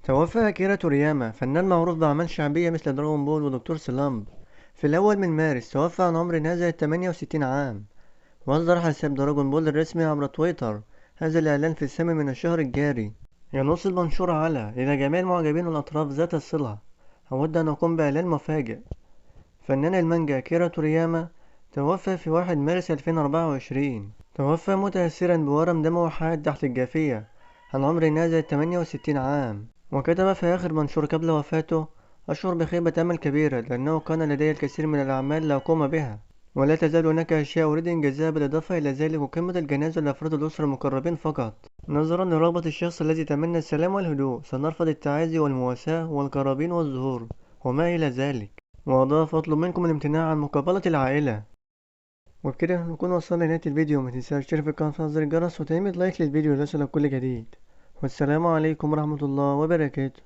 توفى أكيرا تورياما، فنان معروف بأعمال شعبية مثل دراغون بول ودكتور سلامب، في الأول من مارس. توفى عن عمر ناهز 68 عام، وأصدر حساب دراغون بول الرسمي عبر تويتر هذا الإعلان في الثامن من الشهر الجاري. ينص المنشور على: إلى جميع المعجبين والأطراف ذات الصلة، أود أن أقوم بإعلان مفاجئ. فنان المانجا أكيرا تورياما توفى في 1 مارس 2024. توفى متأثرا بورم دموي حاد تحت الجافية عن عمر ناهز 68 عام. وكتب في آخر منشور قبل وفاته: أشعر بخيبة أمل كبيرة لأنه كان لدي الكثير من الأعمال لأقوم بها، ولا تزال هناك أشياء أريد إنجازها بالإضافة إلى ذلك وقمة الجنازة لأفراد الأسرة المقربين فقط. نظرا لرغبة الشخص الذي يتمنى السلام والهدوء سنرفض التعازي والمواساة والقرابين والظهور وما إلى ذلك. وأضاف: أطلب منكم الامتناع عن مقابلة العائلة. وبكده نكون وصلنا لنهاية الفيديو. متنساش تشترك في القناة وتفعل زر الجرس وتعمل لايك للفيديو ليصلك كل جديد. والسلام عليكم ورحمة الله وبركاته.